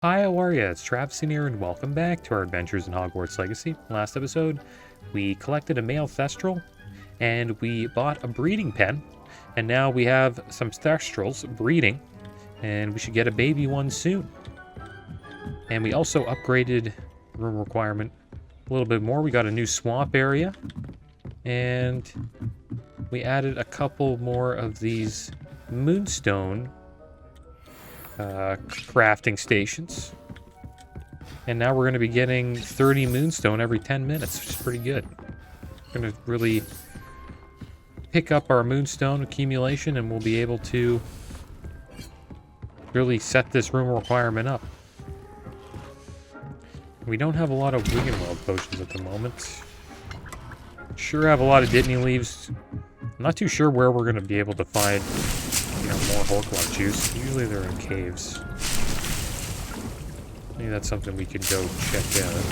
Hi, how are ya? It's Travis in here, and welcome back to our adventures in Hogwarts Legacy. Last episode, we collected a male Thestral, and we bought a breeding pen, and now we have some Thestrals breeding, and we should get a baby one soon. And we also upgraded room requirement a little bit more. We got a new swamp area, and we added a couple more of these moonstone crafting stations. And now we're going to be getting 30 moonstone every 10 minutes, which is pretty good. We're going to really pick up our moonstone accumulation, and we'll be able to really set this room requirement up. We don't have a lot of Wiggenweld potions at the moment. Sure have a lot of Dittany leaves. I'm not too sure where we're going to be able to find, more Horklon juice. Usually they're in caves. Maybe that's something we could go check out.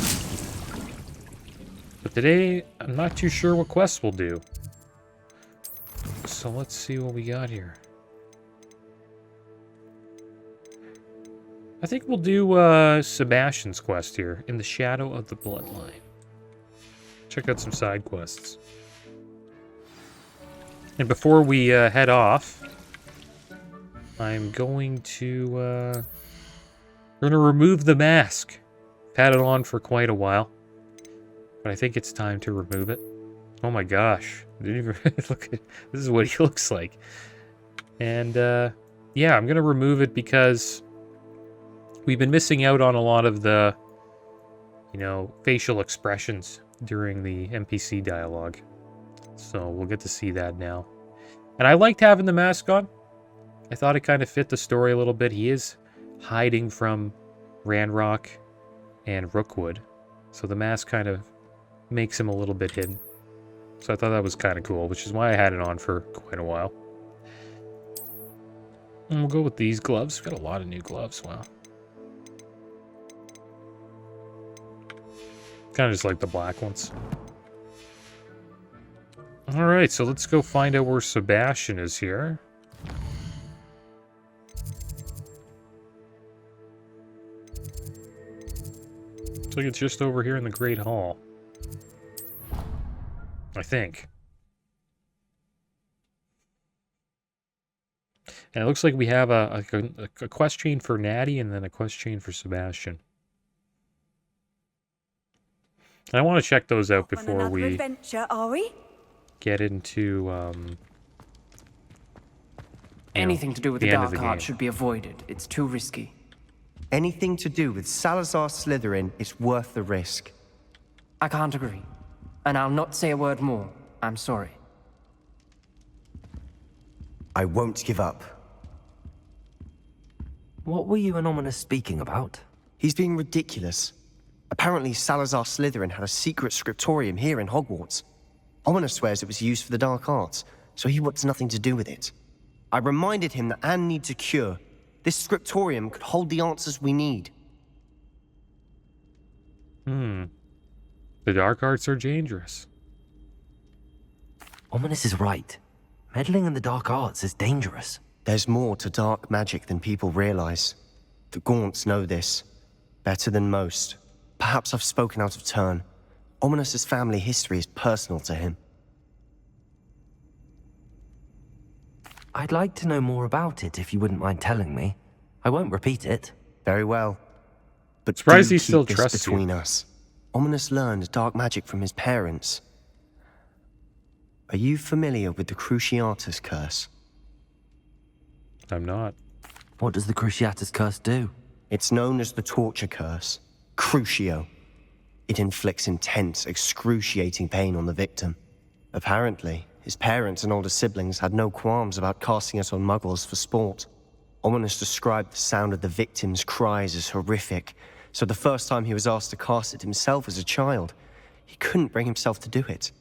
But today, I'm not too sure what quests we'll do. So let's see what we got here. I think we'll do Sebastian's quest here, In the Shadow of the Bloodline. Check out some side quests. And before we head off, I'm going to we're gonna remove the mask. I've had it on for quite a while, but I think it's time to remove it. Oh my gosh! Didn't even look at this is what he looks like. And yeah, I'm gonna remove it because we've been missing out on a lot of the facial expressions during the NPC dialogue. So we'll get to see that now. And I liked having the mask on. I thought it kind of fit the story a little bit. He is hiding from Ranrock and Rookwood, so the mask kind of makes him a little bit hidden. So I thought that was kind of cool, which is why I had it on for quite a while. And we'll go with these gloves. We've got a lot of new gloves. Wow. Kind of just like the black ones. Alright, so let's go find out where Sebastian is here. Looks like it's just over here in the Great Hall. I think. And it looks like we have a quest chain for Natty and then a quest chain for Sebastian. And I want to check those out before we adventure, are we? Get into anything to do with the dark art should be avoided. It's too risky. Anything to do with Salazar Slytherin is worth the risk. I can't agree. And I'll not say a word more. I'm sorry. I won't give up. What were you and Ominous speaking about? He's being ridiculous. Apparently Salazar Slytherin had a secret scriptorium here in Hogwarts. Ominous swears it was used for the dark arts, so he wants nothing to do with it. I reminded him that Anne needs a cure. This scriptorium could hold the answers we need. The dark arts are dangerous. Ominous is right. Meddling in the dark arts is dangerous. There's more to dark magic than people realize. The Gaunts know this. Better than most. Perhaps I've spoken out of turn. Ominous's family history is personal to him. I'd like to know more about it if you wouldn't mind telling me. I won't repeat it. Very well. But surprised do he still keep this trusts between you. us. Ominous learned dark magic from his parents. Are you familiar with the Cruciatus Curse? I'm not. What does the Cruciatus Curse do? It's known as the Torture Curse. Crucio. It inflicts intense, excruciating pain on the victim. Apparently, his parents and older siblings had no qualms about casting it on muggles for sport. Ominous described the sound of the victim's cries as horrific, so the first time he was asked to cast it himself as a child, he couldn't bring himself to do it.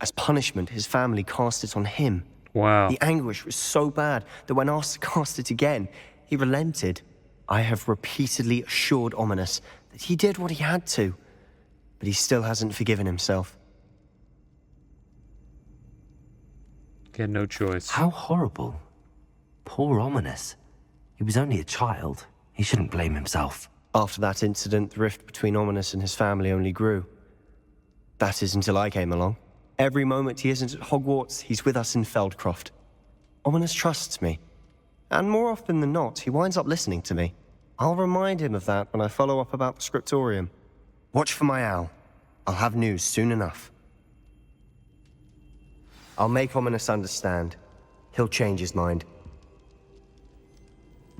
As punishment, his family cast it on him. Wow. The anguish was so bad that when asked to cast it again, he relented. I have repeatedly assured Ominous that he did what he had to, but he still hasn't forgiven himself. He had no choice. How horrible. Poor Ominous. He was only a child. He shouldn't blame himself. After that incident, the rift between Ominous and his family only grew. That is until I came along. Every moment he isn't at Hogwarts, he's with us in Feldcroft. Ominous trusts me. And more often than not, he winds up listening to me. I'll remind him of that when I follow up about the scriptorium. Watch for my owl. I'll have news soon enough. I'll make Ominous understand. He'll change his mind.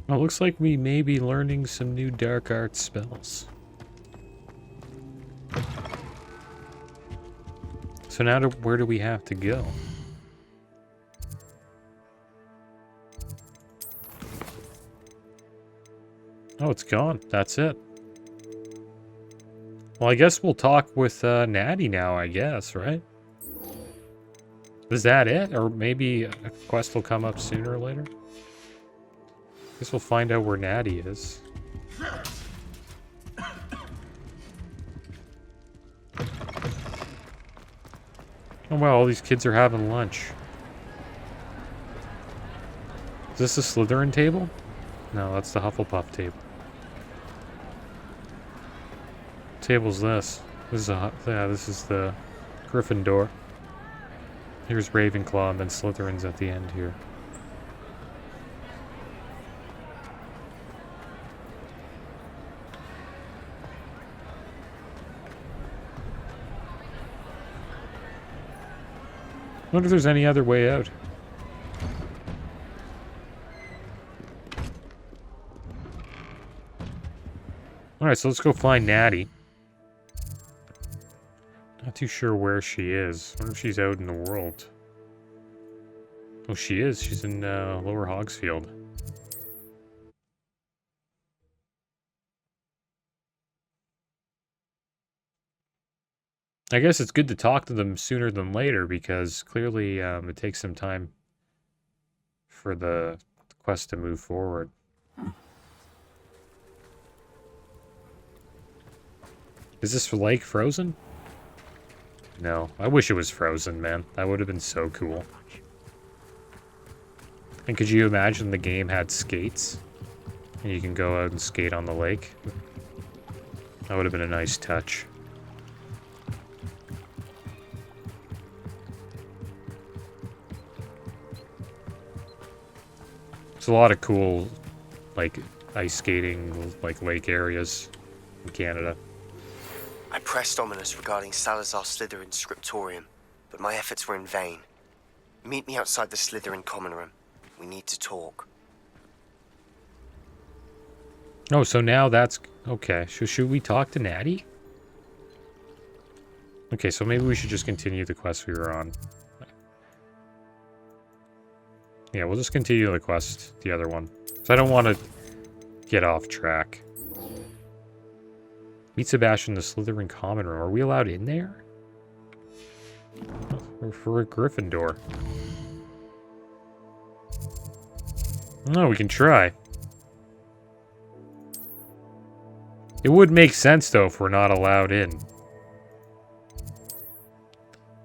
Well, looks like we may be learning some new dark arts spells. So now where do we have to go? Oh, it's gone. That's it. Well, I guess we'll talk with Natty now, I guess, right? Is that it? Or maybe a quest will come up sooner or later? Guess we'll find out where Natty is. Oh wow, all these kids are having lunch. Is this the Slytherin table? No, that's the Hufflepuff table. What table's this? This is this is the Gryffindor. Here's Ravenclaw and then Slytherin's at the end here. I wonder if there's any other way out. Alright, so let's go find Natty. Not too sure where she is. I wonder if she's out in the world. Oh, she is. She's in Lower Hogsfield. I guess it's good to talk to them sooner than later because clearly it takes some time for the quest to move forward. Is this lake frozen? No. I wish it was frozen, man. That would have been so cool. And could you imagine the game had skates? And you can go out and skate on the lake? That would have been a nice touch. There's a lot of cool, like, ice skating, like, lake areas in Canada. I pressed Ominous regarding Salazar Slytherin's scriptorium, but my efforts were in vain. Meet me outside the Slytherin common room. We need to talk. Oh, so now that's... Okay, so should we talk to Natty? Okay, so maybe we should just continue the quest we were on. Yeah, we'll just continue the quest, the other one. So I don't want to get off track. Meet Sebastian in the Slytherin common room. Are we allowed in there? We're for a Gryffindor. No, we can try. It would make sense, though, if we're not allowed in.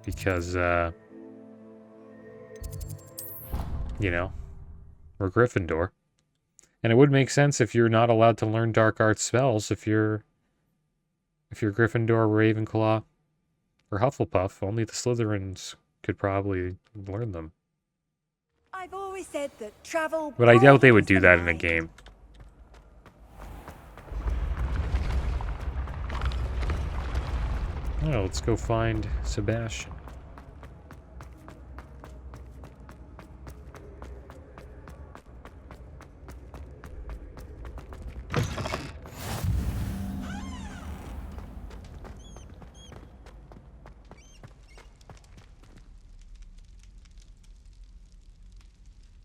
Because, you know, we're Gryffindor. And it would make sense if you're not allowed to learn dark arts spells if you're Gryffindor, Ravenclaw, or Hufflepuff. Only the Slytherins could probably learn them. I've always said that travel... But I doubt they would do that in a game. Oh, let's go find Sebastian.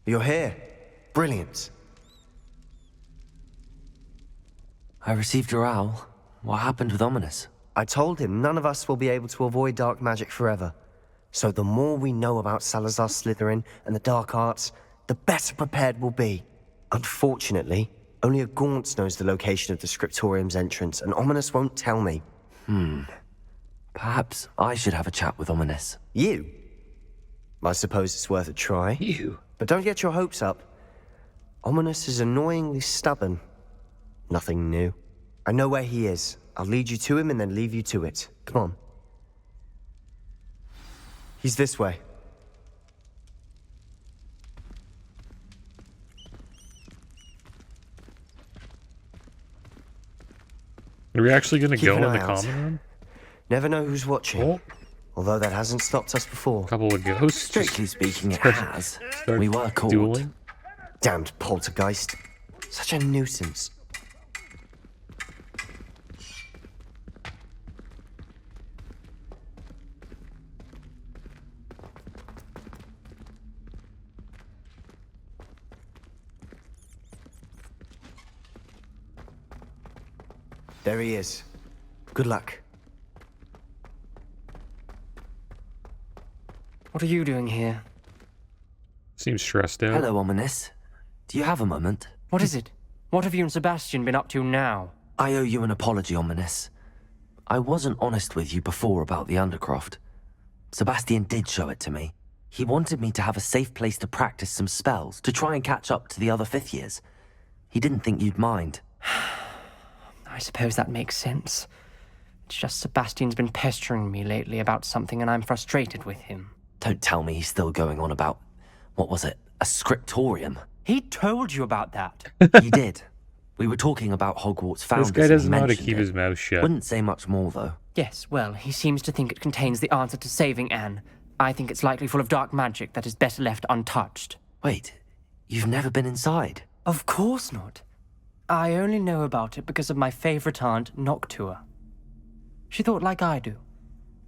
You're here. Brilliant. I received your owl. What happened with Ominous? I told him none of us will be able to avoid dark magic forever. So the more we know about Salazar Slytherin and the dark arts, the better prepared we'll be. Unfortunately, only a Gaunt knows the location of the scriptorium's entrance, and Ominous won't tell me. Perhaps I should have a chat with Ominous. You? I suppose it's worth a try. You? But don't get your hopes up. Ominous is annoyingly stubborn. Nothing new. I know where he is. I'll lead you to him and then leave you to it. Come on. He's this way. Are we actually going to Keep go an in the eye out. common room? Never know who's watching. Oh, Although that hasn't stopped us before. a couple of ghosts. Strictly speaking, it has. Start We were caught. dueling. Damned poltergeist. Such a nuisance. There he is. Good luck. What are you doing here? Seems stressed out. Hello, Ominous. Do you have a moment? What is it? What have you and Sebastian been up to now? I owe you an apology, Ominous. I wasn't honest with you before about the Undercroft. Sebastian did show it to me. He wanted me to have a safe place to practice some spells, to try and catch up to the other fifth years. He didn't think you'd mind. I suppose that makes sense. It's just Sebastian's been pestering me lately about something and I'm frustrated with him. Don't tell me he's still going on about, what was it, a scriptorium? He told you about that. He did. We were talking about Hogwarts founders. This guy and he doesn't know how to mentioned keep it. his mouth shut. Wouldn't say much more, though. Yes, well, he seems to think it contains the answer to saving Anne. I think it's likely full of dark magic that is better left untouched. Wait, you've never been inside? Of course not. I only know about it because of my favorite aunt, Noctua. She thought like I do.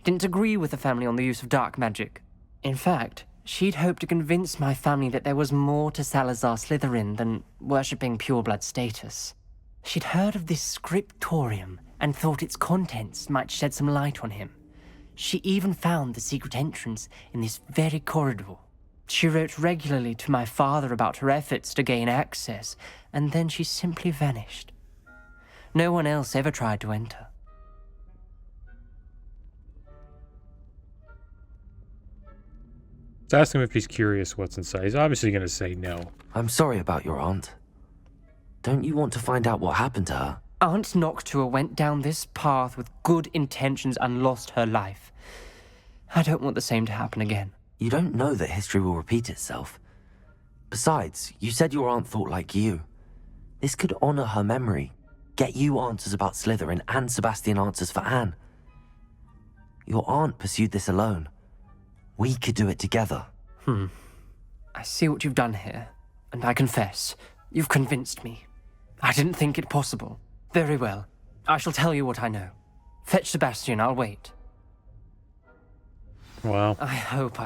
Didn't agree with the family on the use of dark magic. In fact, she'd hoped to convince my family that there was more to Salazar Slytherin than worshipping pureblood status. She'd heard of this scriptorium and thought its contents might shed some light on him. She even found the secret entrance in this very corridor. She wrote regularly to my father about her efforts to gain access, and then she simply vanished. No one else ever tried to enter. Let's ask him if he's curious what's inside. He's obviously going to say no. I'm sorry about your aunt. Don't you want to find out what happened to her? Aunt Noctua went down this path with good intentions and lost her life. I don't want the same to happen again. You don't know that history will repeat itself. Besides, you said your aunt thought like you. This could honor her memory, get you answers about Slytherin and Sebastian answers for Anne. Your aunt pursued this alone. We could do it together. I see what you've done here, and I confess, you've convinced me. I didn't think it possible. Very well. I shall tell you what I know. Fetch Sebastian, I'll wait. Wow. I hope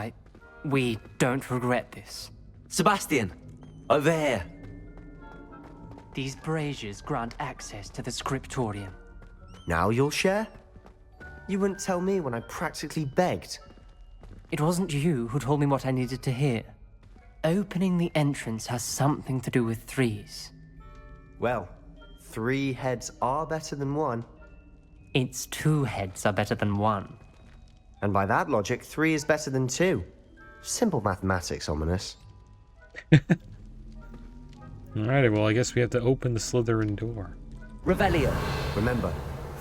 we don't regret this. Sebastian! Over here! These braziers grant access to the scriptorium. Now you'll share? You wouldn't tell me when I practically begged. It wasn't you who told me what I needed to hear. Opening the entrance has something to do with threes. Well, 3 heads are better than 1. Its 2 heads are better than 1. And by that logic, 3 is better than 2. Simple mathematics, Ominous. Alrighty, well, I guess we have to open the Slytherin door. Revelio. Remember,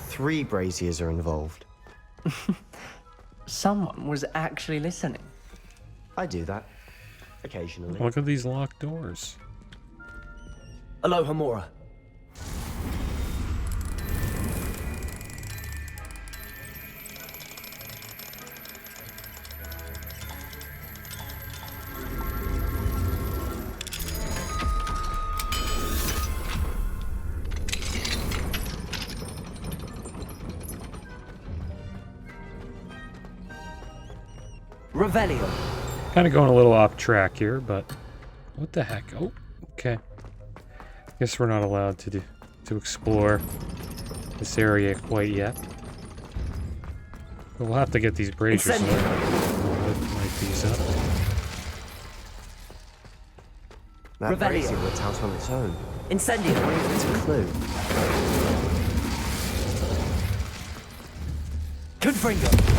3 braziers are involved. Someone was actually listening. I do that. Occasionally. Look at these locked doors. Aloha, Mora. Revelio. Kind of going a little off track here, but what the heck? Oh, okay. Guess we're not allowed to explore this area quite yet. But we'll have to get these braziers. Incendio. Light these up. That Revelio. brazier went out on its own. Incendio. It's a clue. Confringo.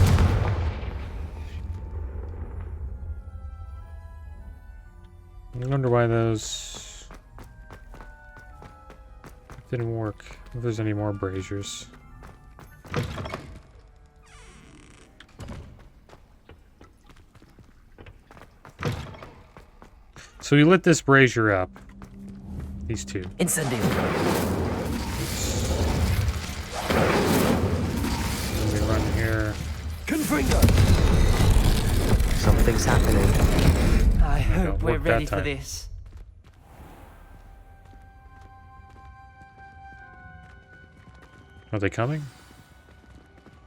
I wonder why those Didn't work. If there's any more braziers. So we lit this brazier up. These two. Incendio. Let me run here. Confringo. Something's happening. I hope we're worked that ready for time. this. Are they coming?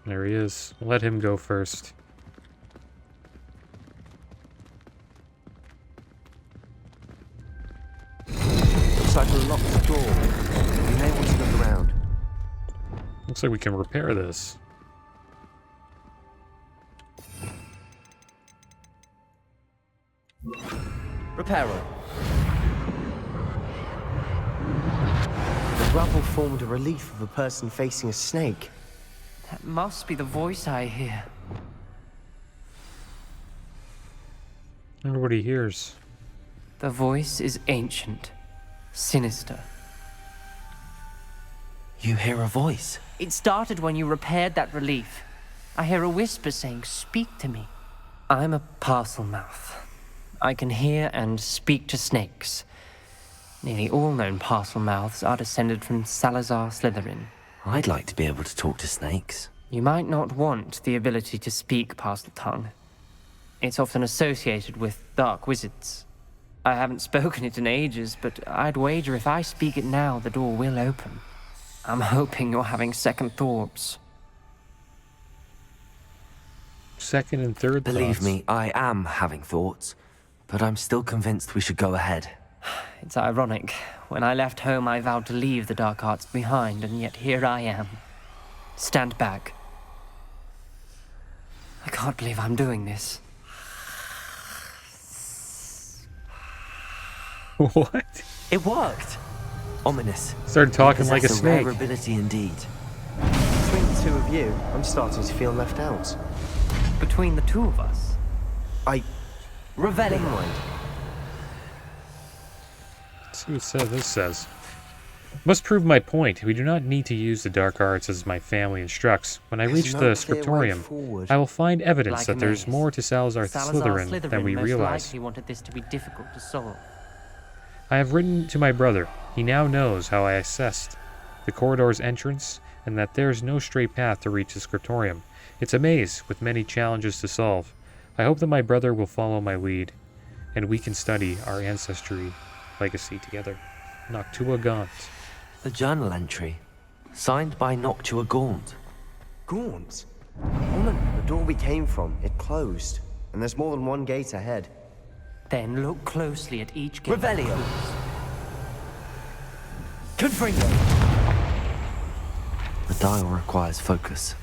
There he is. Let him go first. Looks like a locked door. You may want to look around. Looks like we can repair this. Reparo. The rubble formed a relief of a person facing a snake. That must be the voice I hear. Everybody hears. The voice is ancient, sinister. You hear a voice. It started when you repaired that relief. I hear a whisper saying, "Speak to me." I'm a parcel mouth. I can hear and speak to snakes. Nearly all known parcel mouths are descended from Salazar Slytherin. I'd like to be able to talk to snakes. You might not want the ability to speak parcel tongue. It's often associated with dark wizards. I haven't spoken it in ages, but I'd wager if I speak it now, the door will open. I'm hoping you're having second thoughts. Second and third Believe thoughts. me, I am having thoughts, but I'm still convinced we should go ahead. It's ironic. When I left home, I vowed to leave the dark arts behind, and yet here I am. Stand back. I can't believe I'm doing this. What? It worked. Ominous. Started talking like a Possess snake. rare ability indeed. Between the two of you, I'm starting to feel left out. Between the two of us. Revelio. Never mind. Let's see what this says. Must prove my point. We do not need to use the dark arts as my family instructs. When I reach There's the no clear way scriptorium, forward. I will find evidence Like that a there's maze. more to Salazar Slytherin than we most realize. likely wanted this to be difficult to solve. I have written to my brother. He now knows how I assessed the corridor's entrance and that there's no straight path to reach the scriptorium. It's a maze with many challenges to solve. I hope that my brother will follow my lead and we can study our ancestry legacy together. Noctua Gaunt. The journal entry. Signed by Noctua Gaunt. Gaunt? Woman, the door we came from, it closed. And there's more than one gate ahead. Then look closely at each gate. Revelio. Confringo. The dial requires focus.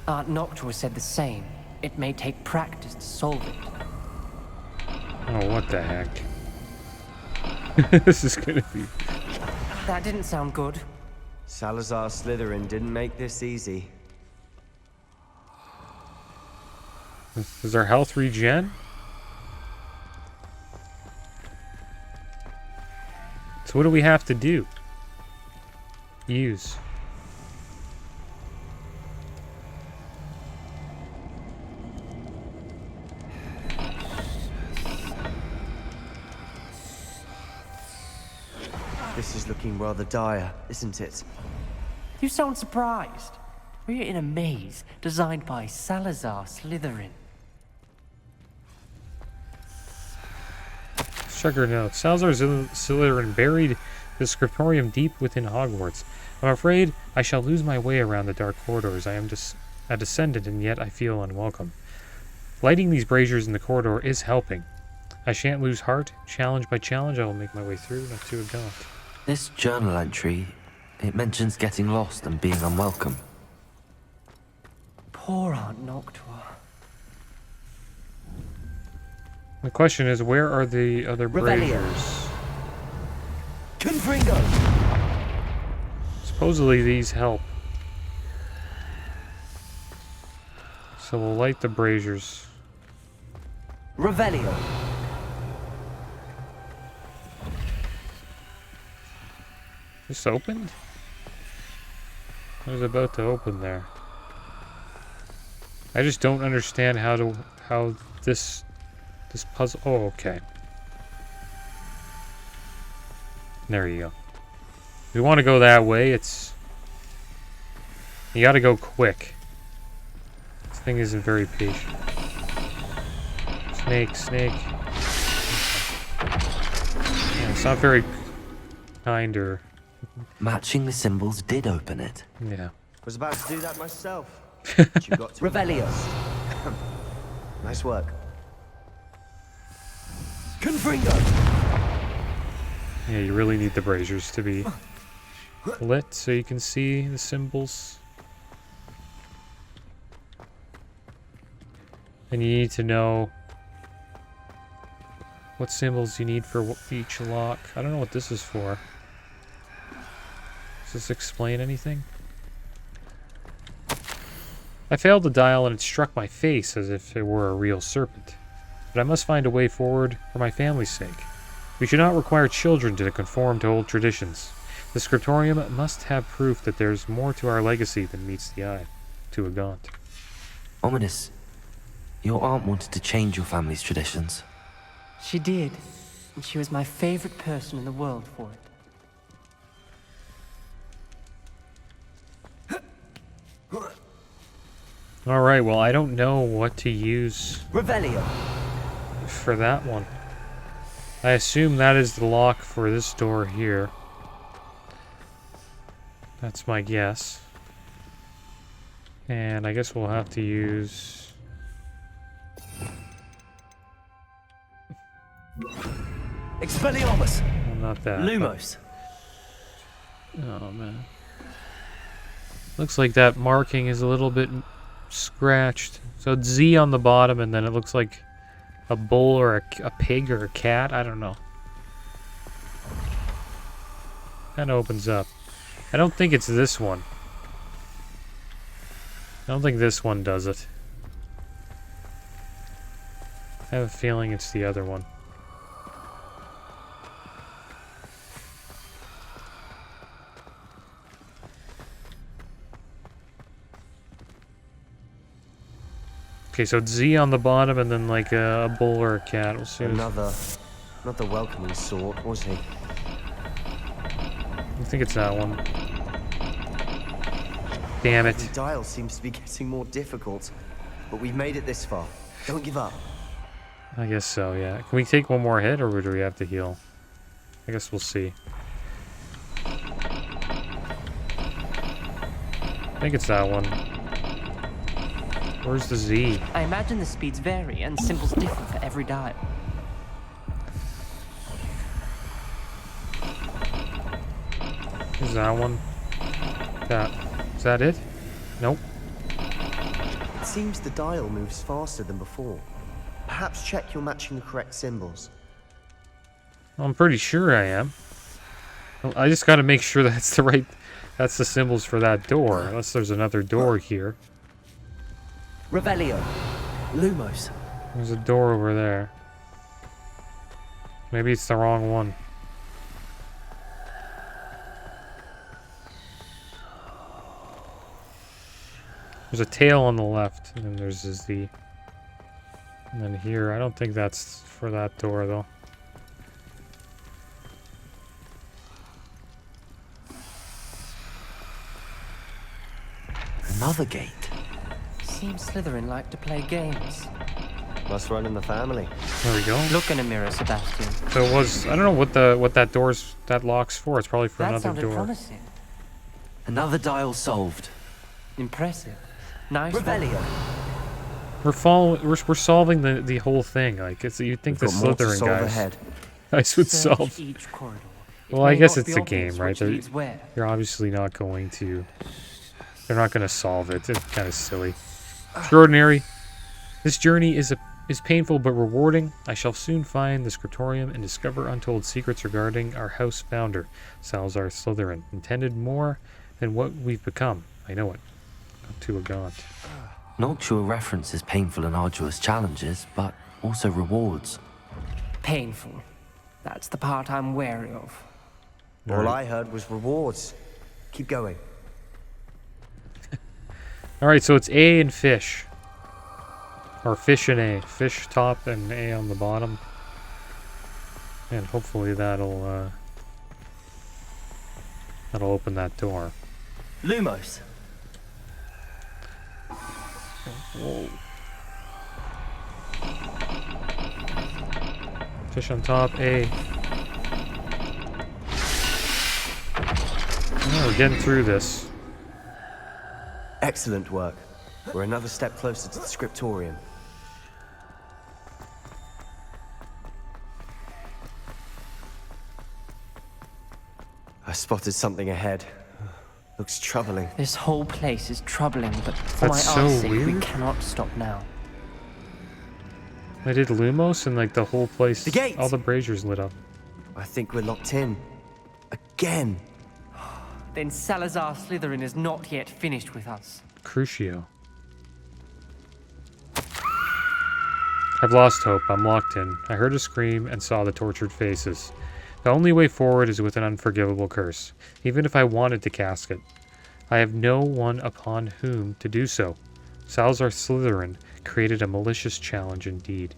Aunt Noctua said the same. It may take practice to solve it. Oh, what the heck? This is gonna be... That didn't sound good. Salazar Slytherin didn't make this easy. Is our health regen? So what do we have to do? Use. This is looking rather dire, isn't it? You sound surprised. We're in a maze designed by Salazar Slytherin. Let's check our notes. Salazar Slytherin buried the scriptorium deep within Hogwarts. I'm afraid I shall lose my way around the dark corridors. I am just a descendant, and yet I feel unwelcome. Lighting these braziers in the corridor is helping. I shan't lose heart. Challenge by challenge, I will make my way through. Not to a gaunt. This journal entry, it mentions getting lost and being unwelcome. Poor Aunt Noctua. The question is, where are the other Revelio. braziers? Confringo. Supposedly these help. So we'll light the braziers. This opened? It was about to open there. I just don't understand how this puzzle. Oh, okay. There you go. If you want to go that way, you got to go quick. This thing isn't very patient. Snake. Yeah, it's not very kind or. Matching the symbols did open it. Yeah. Was about to do that myself. But you got to Revelio. Nice work. Confringo. Yeah, you really need the braziers to be lit so you can see the symbols. And you need to know what symbols you need for each lock. I don't know what this is for. Does this explain anything? I failed the dial and it struck my face as if it were a real serpent. But I must find a way forward for my family's sake. We should not require children to conform to old traditions. The scriptorium must have proof that there's more to our legacy than meets the eye. To a gaunt. Ominous. Your aunt wanted to change your family's traditions. She did. And she was my favorite person in the world for it. Alright, well, I don't know what to use Revelio. for that one. I assume that is the lock for this door here. That's my guess. And I guess we'll have to use... Expelliarmus. Well, not that. Lumos. Oh, man. Looks like that marking is a little bit scratched. So it's Z on the bottom, and then it looks like a bull or a pig or a cat. I don't know. Kind of opens up. I don't think it's this one. I don't think this one does it. I have a feeling it's the other one. Okay, so it's Z on the bottom and then like a bull or a cat. We'll see. Another, not the welcoming sort, was he? I think it's that one. Damn it. The dial seems to be getting more difficult, but we've made it this far. Don't give up. I guess so, yeah. Can we take one more hit or do we have to heal? I guess we'll see. I think it's that one. Where's the Z? I imagine the speeds vary and symbols differ for every dial. Is that one? Is that it? Nope. It seems the dial moves faster than before. Perhaps check you're matching the correct symbols. I'm pretty sure I am. I just gotta make sure that's that's the symbols for that door, unless there's another door here. Revelio. Lumos. There's a door over there. Maybe it's the wrong one. There's a tail on the left, and then there's a Z. And then here, I don't think that's for that door, though. Another gate. Seems Slytherin like to play games. Must run in the family. There we go. Look in a mirror, Sebastian. So it was, I don't know what that lock's for. It's probably for That another sounded door. promising. Another dial solved. Impressive. Nice. Revelio. We're solving the whole thing. Like you'd think the We've got more to Slytherin solve guys ahead. would Search solve. each corridor. It Well, I may guess not it's be a game, obvious right? which leads where. They're obviously not going to. They're not going to solve it. It's kind of silly. Extraordinary. This journey is painful but rewarding. I shall soon find the scriptorium and discover untold secrets regarding our house founder, Salazar Slytherin, intended more than what we've become. I know it. To a gaunt. Noctua references painful and arduous challenges, but also rewards. Painful. That's the part I'm wary of. All Alright. I heard was rewards. Keep going. Alright, so it's A and fish. Or fish and A. Fish top and A on the bottom. And hopefully that'll open that door. Lumos. Whoa. Fish on top, A. Oh, we're getting through this. Excellent work. We're another step closer to the scriptorium. I spotted something ahead. Looks troubling. This whole place is troubling, but for That's my so art's sake, we weird. cannot stop now. I did Lumos and like the whole place, The gate! all the braziers lit up. I think we're locked in. Again. Then Salazar Slytherin is not yet finished with us. Crucio. I've lost hope. I'm locked in. I heard a scream and saw the tortured faces. The only way forward is with an unforgivable curse, even if I wanted to cast it. I have no one upon whom to do so. Salazar Slytherin created a malicious challenge indeed.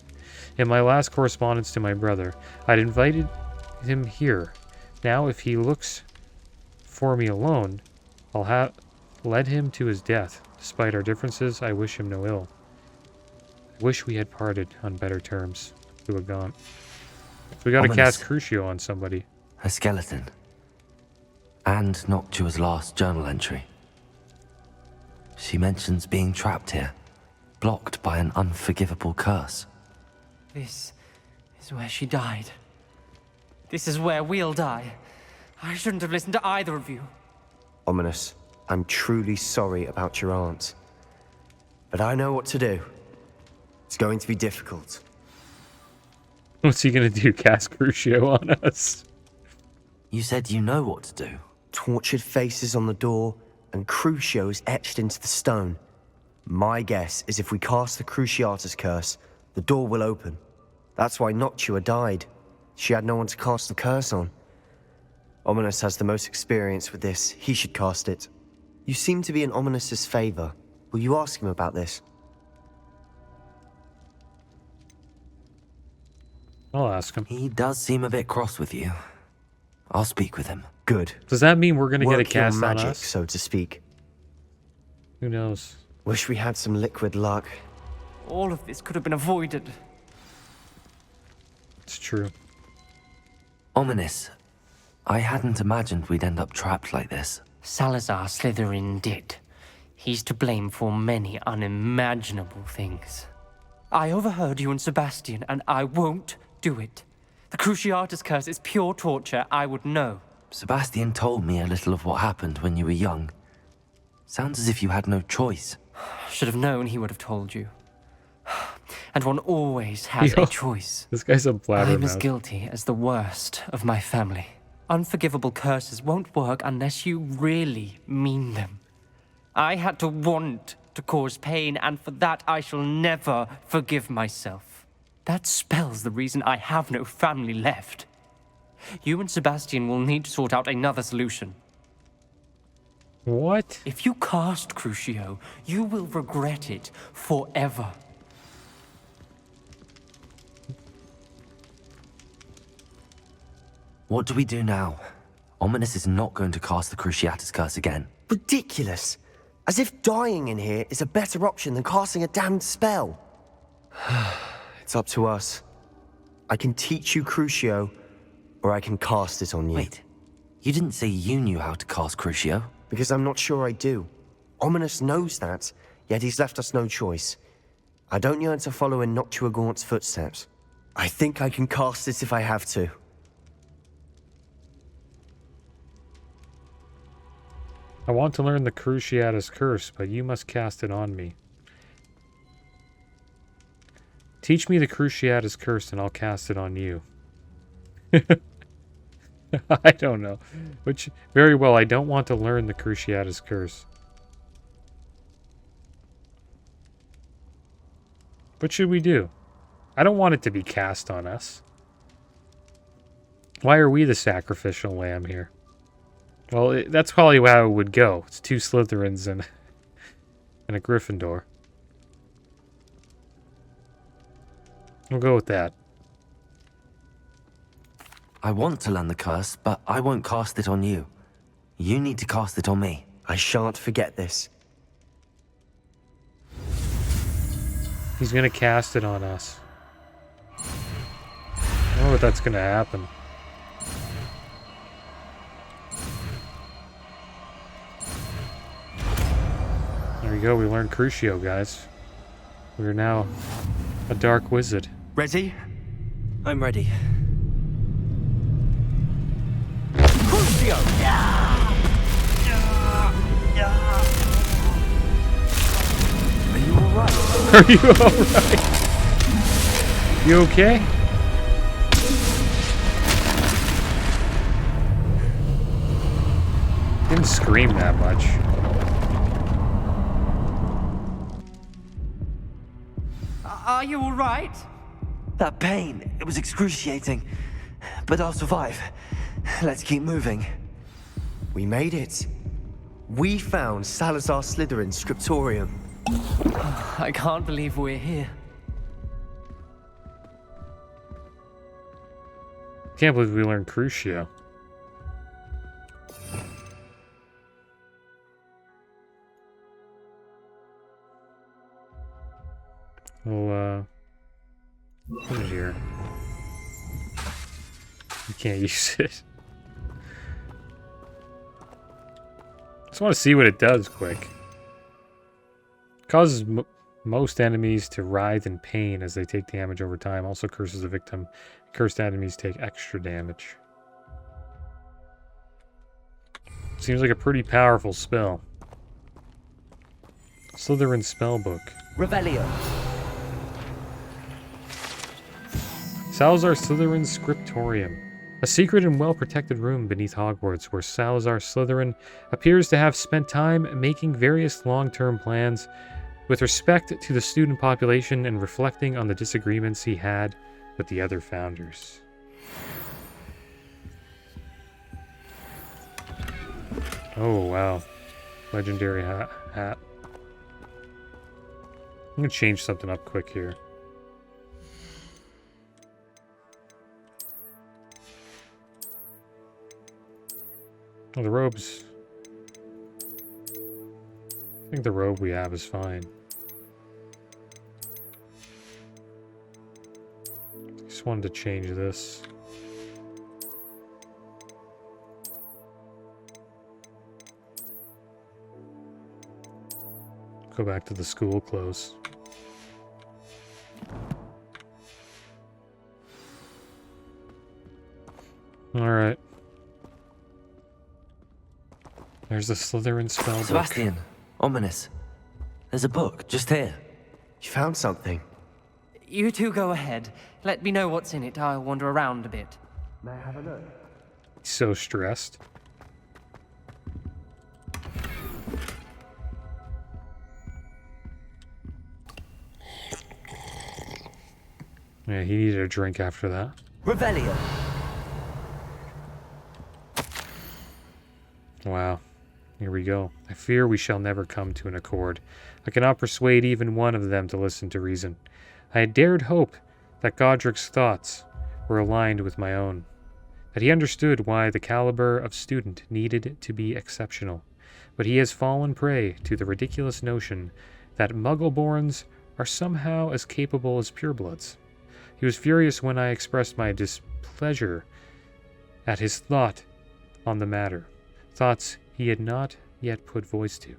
In my last correspondence to my brother, I'd invited him here. Now, if he looks for me alone, I'll have led him to his death. Despite our differences, I wish him no ill. I wish we had parted on better terms. We were gone. We gotta Ominous. cast Crucio on somebody. A skeleton. And Noctua's last journal entry. She mentions being trapped here, blocked by an unforgivable curse. This is where she died. This is where we'll die. I shouldn't have listened to either of you. Ominous, I'm truly sorry about your aunt. But I know what to do. It's going to be difficult. What's he gonna do? Cast Crucio on us? You said you know what to do. Tortured faces on the door, and Crucio is etched into the stone. My guess is if we cast the Cruciatus curse, the door will open. That's why Noctua died. She had no one to cast the curse on. Ominous has the most experience with this. He should cast it. You seem to be in Ominous's favor. Will you ask him about this? I'll ask him. He does seem a bit cross with you. I'll speak with him. Good. Does that mean we're gonna get a Work your cast on magic, us? so to speak. Who knows? Wish we had some liquid luck. All of this could have been avoided. It's true. Ominous. I hadn't imagined we'd end up trapped like this. Salazar Slytherin did. He's to blame for many unimaginable things. I overheard you and Sebastian, and I won't do it. The Cruciatus curse is pure torture. I would know. Sebastian told me a little of what happened when you were young. Sounds as if you had no choice. Should have known he would have told you. And one always has Yo. a choice. This guy's a I'm as blabbermouth. guilty as the worst of my family. Unforgivable curses won't work unless you really mean them. I had to want to cause pain, and for that I shall never forgive myself. That spells the reason I have no family left. You and Sebastian will need to sort out another solution. What? If you cast Crucio, you will regret it forever. What do we do now? Ominous is not going to cast the Cruciatus curse again. Ridiculous. As if dying in here is a better option than casting a damned spell. It's up to us. I can teach you Crucio, or I can cast it on you. Wait, you didn't say you knew how to cast Crucio? Because I'm not sure I do. Ominous knows that, yet he's left us no choice. I don't yearn to follow in Noctua Gaunt's footsteps. I think I can cast it if I have to. I want to learn the Cruciatus curse, but you must cast it on me. Teach me the Cruciatus curse and I'll cast it on you. I don't know. Which, very well, I don't want to learn the Cruciatus curse. What should we do? I don't want it to be cast on us. Why are we the sacrificial lamb here? Well, that's probably how it would go. It's 2 Slytherins and a Gryffindor. We'll go with that. I want to learn the curse, but I won't cast it on you. You need to cast it on me. I shan't forget this. He's gonna cast it on us. I don't know if that's gonna happen. There we go, we learned Crucio, guys. We are now a dark wizard. Ready? I'm ready. Crucio! Are you alright? Are you alright? You okay? Didn't scream that much. Are you all right? That pain, it was excruciating. But I'll survive. Let's keep moving. We made it. We found Salazar Slytherin's scriptorium. I can't believe we're here. Can't believe we learned Crucio. We'll, put it here. You can't use it. Just want to see what it does quick. Causes most enemies to writhe in pain as they take damage over time. Also curses the victim. Cursed enemies take extra damage. Seems like a pretty powerful spell. Slytherin Spellbook. Revelio. Salazar Slytherin's Scriptorium. A secret and well-protected room beneath Hogwarts where Salazar Slytherin appears to have spent time making various long-term plans with respect to the student population and reflecting on the disagreements he had with the other founders. Oh, wow. Legendary hat. I'm going to change something up quick here. Well, the robes... I think the robe we have is fine. Just wanted to change this. Go back to the school clothes. Alright. There's the Slytherin spellbook. Sebastian, ominous. There's a book just here. You found something. You two go ahead. Let me know what's in it. I'll wander around a bit. May I have a look? He's so stressed. Yeah, he needed a drink after that. Revelio. Wow. Here we go. I fear we shall never come to an accord. I cannot persuade even one of them to listen to reason. I had dared hope that Godric's thoughts were aligned with my own, that he understood why the caliber of student needed to be exceptional, but he has fallen prey to the ridiculous notion that Muggleborns are somehow as capable as purebloods. He was furious when I expressed my displeasure at his thought on the matter, thoughts he had not yet put voice to.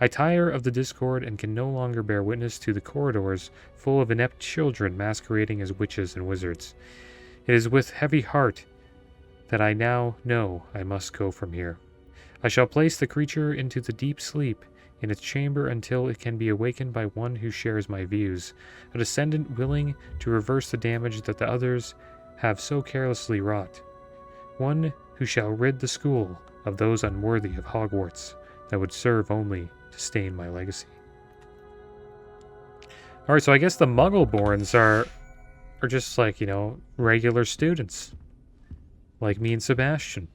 I tire of the discord and can no longer bear witness to the corridors full of inept children masquerading as witches and wizards. It is with heavy heart that I now know I must go from here. I shall place the creature into the deep sleep in its chamber until it can be awakened by one who shares my views, a descendant willing to reverse the damage that the others have so carelessly wrought, one who shall rid the school of those unworthy of Hogwarts that would serve only to stain my legacy. Alright, so I guess the Muggleborns are just like, you know, regular students. Like me and Sebastian.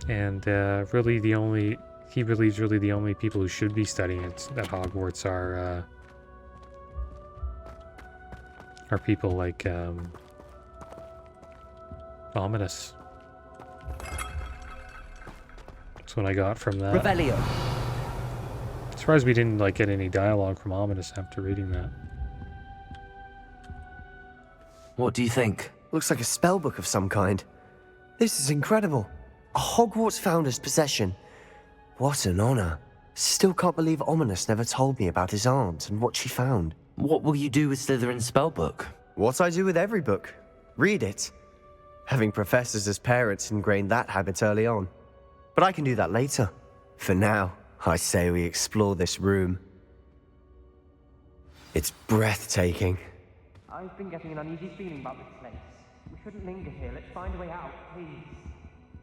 And really the only... He believes really the only people who should be studying at Hogwarts are people like Ominous. That's what I got from that. Revelio. Surprised we didn't like get any dialogue from Ominous after reading that. What do you think? Looks like a spellbook of some kind. This is incredible. A Hogwarts founder's possession. What an honor. Still can't believe Ominous never told me about his aunt and what she found. What will you do with Slytherin's spellbook? What I do with every book. Read it. Having professors as parents ingrained that habit early on. But I can do that later. For now, I say we explore this room. It's breathtaking. I've been getting an uneasy feeling about this place. We shouldn't linger here. Let's find a way out, please.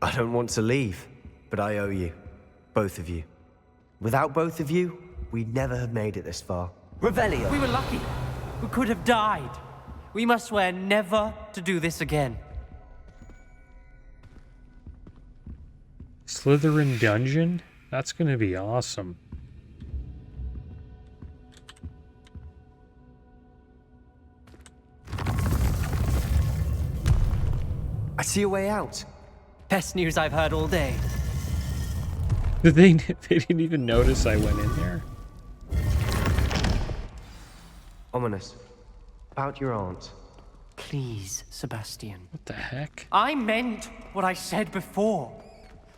I don't want to leave, but I owe you. Both of you. Without both of you, we'd never have made it this far. Revelio. We were lucky. We could have died. We must swear never to do this again. Slytherin Dungeon? That's gonna be awesome. I see a way out. Best news I've heard all day. They didn't even notice I went in there? Ominous. About your aunt. Please, Sebastian. What the heck? I meant what I said before.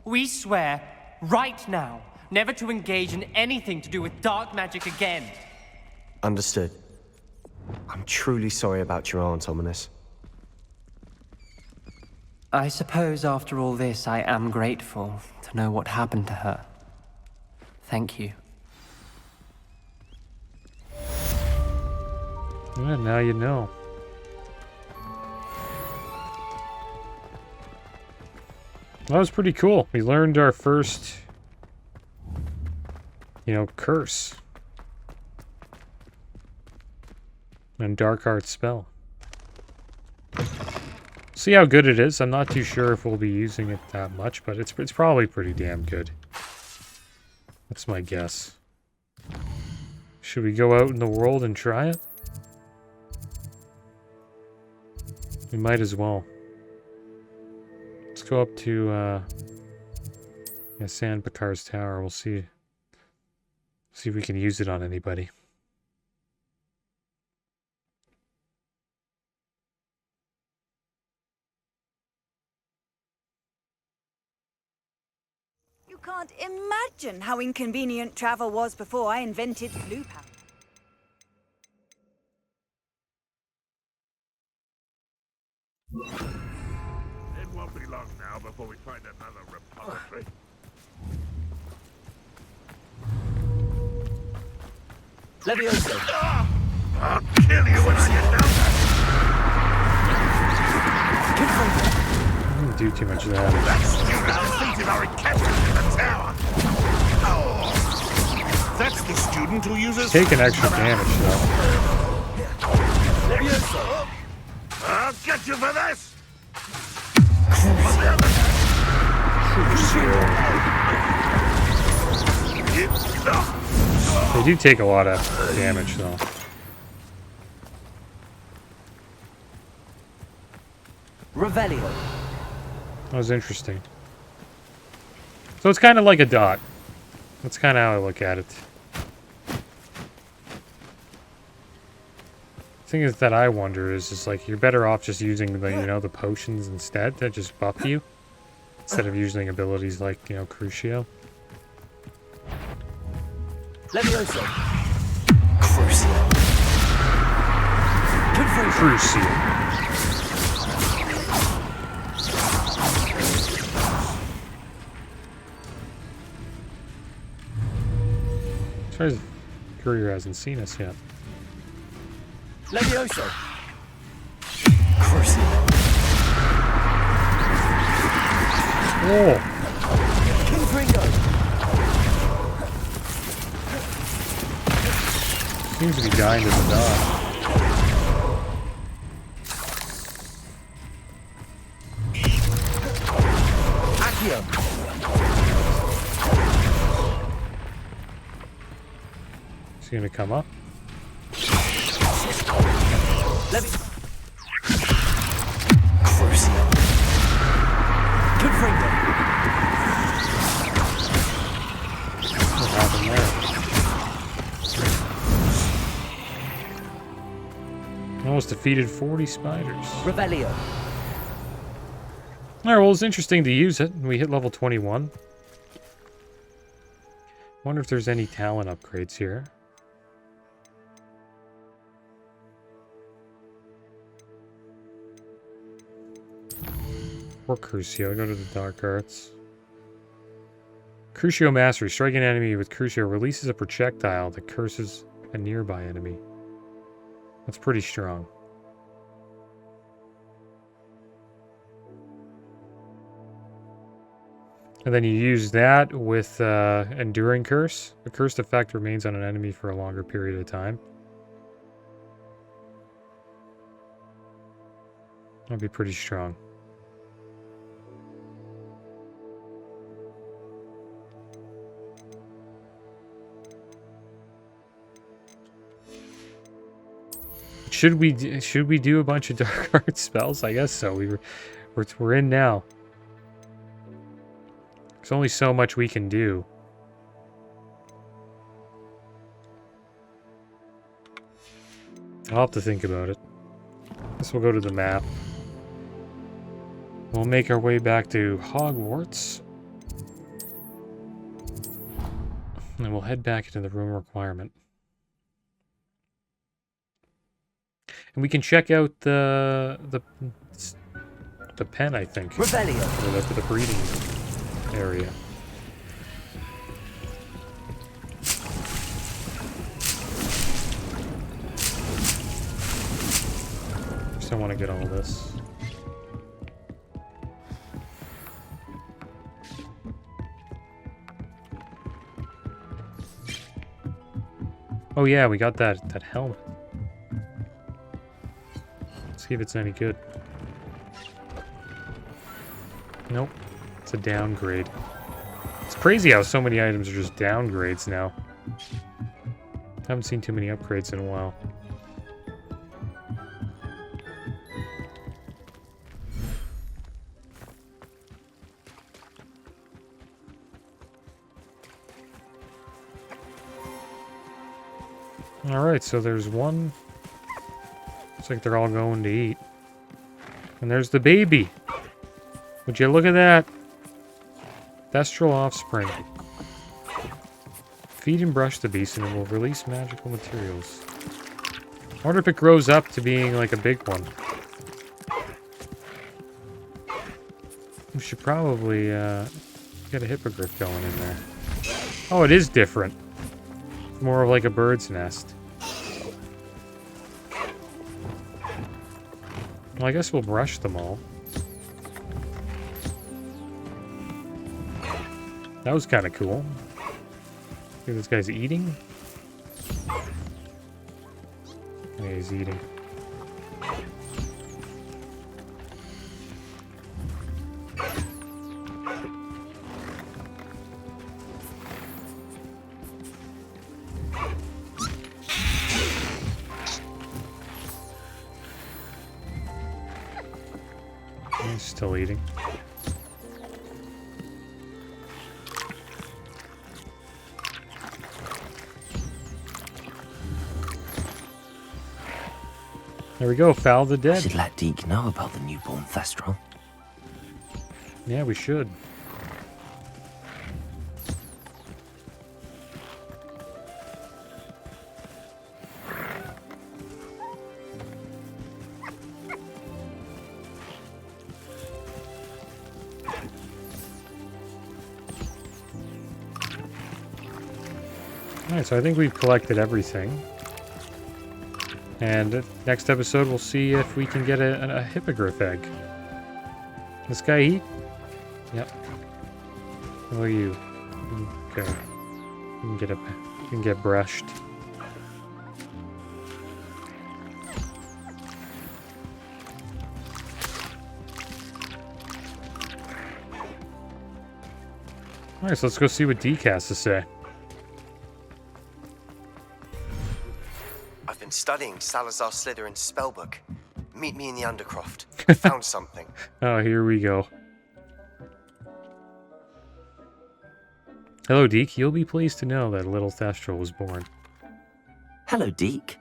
We swear, right now, never to engage in anything to do with dark magic again. Understood. I'm truly sorry about your aunt, Ominous. I suppose after all this, I am grateful to know what happened to her. Thank you. Yeah, now you know. That was pretty cool. We learned our first, curse. And dark art spell. See how good it is. I'm not too sure if we'll be using it that much, but it's probably pretty damn good. That's my guess. Should we go out in the world and try it? We might as well. Let's go up to San Picar's tower. We'll see if we can use it on anybody. You can't imagine how inconvenient travel was before I invented flu powder. It won't be long now before we find another repository. Levioso! I'll kill you when I get down I didn't do too much of that. there. That student defeated our encampment in the tower. Oh. That's the student who uses... Taking extra damage though. Levioso! I'll get you for this! They do take a lot of damage though. Revelio. That was interesting. So it's kind of like a dot. That's kind of how I look at it. The thing is that I wonder is like you're better off just using the the potions instead that just buff you instead of using abilities like Crucio. Levioso! Crucio. As far as Courier hasn't seen us yet. Levioso! Oh! Seems to be dying to the dog. Accio! Is he gonna come up? Crucial. Gryffindor. What happened there? Almost defeated 40 spiders. Revelio. Alright, well, it's interesting to use it. We hit level 21. Wonder if there's any talent upgrades here. Or Crucio. Go to the Dark Arts. Crucio Mastery. Strike an enemy with Crucio. Releases a projectile that curses a nearby enemy. That's pretty strong. And then you use that with Enduring Curse. The cursed effect remains on an enemy for a longer period of time. That'd be pretty strong. Should we do a bunch of Dark Arts spells? I guess so. We're in now. There's only so much we can do. I'll have to think about it. Guess we'll go to the map. We'll make our way back to Hogwarts. And we'll head back into the room requirement. And we can check out the pen, I think. Revelio. For the breeding area. Just don't want to get all this. Oh yeah, we got that helmet. See if it's any good. Nope. It's a downgrade. It's crazy how so many items are just downgrades now. Haven't seen too many upgrades in a while. Alright, so there's one. Looks like they're all going to eat. And there's the baby. Would you look at that? Thestral offspring. Feed and brush the beast and it will release magical materials. I wonder if it grows up to being like a big one. We should probably get a hippogriff going in there. Oh, it is different. It's more of like a bird's nest. Well, I guess we'll brush them all. That was kind of cool. See, this guy's eating? Yeah, he's eating. He's still eating. There we go, Foul the I Dead. should let Deke know about the newborn Thestral. Yeah, we should. Alright, so I think we've collected everything. And next episode, we'll see if we can get a hippogriff egg. This guy eat? Yep. How are you? Okay. You can get brushed. Alright, so let's go see what Deke has to say. been studying Salazar Slytherin's spellbook. Meet me in the Undercroft. Found something. Oh, here we go. Hello, Deke. You'll be pleased to know that a little Thestral was born. Hello, Deke.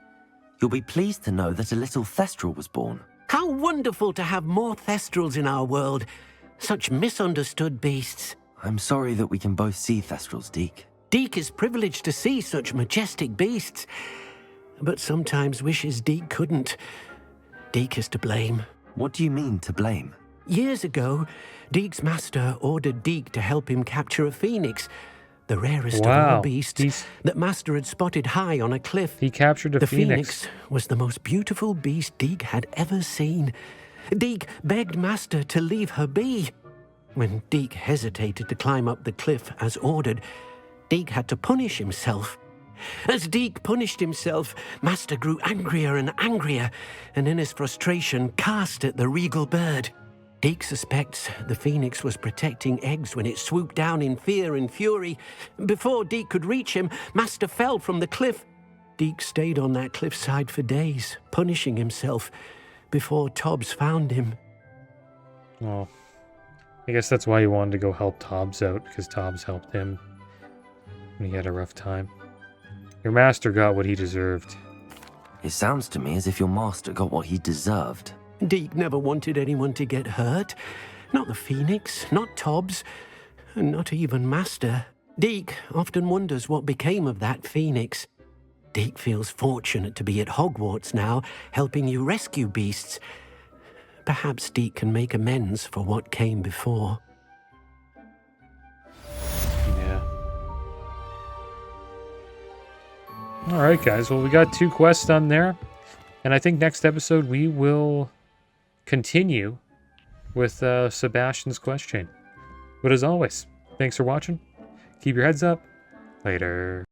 You'll be pleased to know that a little Thestral was born. How wonderful to have more Thestrals in our world. Such misunderstood beasts. I'm sorry that we can both see Thestrals, Deke. Deke is privileged to see such majestic beasts, but sometimes wishes Deke couldn't. Deke is to blame. What do you mean, to blame? Years ago, Deke's master ordered Deke to help him capture a phoenix, the rarest of all beasts that master had spotted high on a cliff. He captured a The phoenix. was the most beautiful beast Deke had ever seen. Deke begged master to leave her be. When Deke hesitated to climb up the cliff as ordered, Deke had to punish himself. As Deke punished himself, master grew angrier and angrier, and in his frustration cast at the regal bird. Deke suspects the phoenix was protecting eggs when it swooped down in fear and fury. Before Deke could reach him, master fell from the cliff. Deke stayed on that cliffside for days, punishing himself, before Tobbs found him. Well, I guess that's why he wanted to go help Tobbs out, because Tobbs helped him when he had a rough time. Your master got what he deserved. It sounds to me as if your master got what he deserved. Deke never wanted anyone to get hurt. Not the phoenix, not Tobbs, and not even master. Deke often wonders what became of that phoenix. Deke feels fortunate to be at Hogwarts now, helping you rescue beasts. Perhaps Deke can make amends for what came before. Yeah. Alright, guys. Well, we got 2 quests done there. And I think next episode we will continue with Sebastian's quest chain. But as always, thanks for watching. Keep your heads up. Later.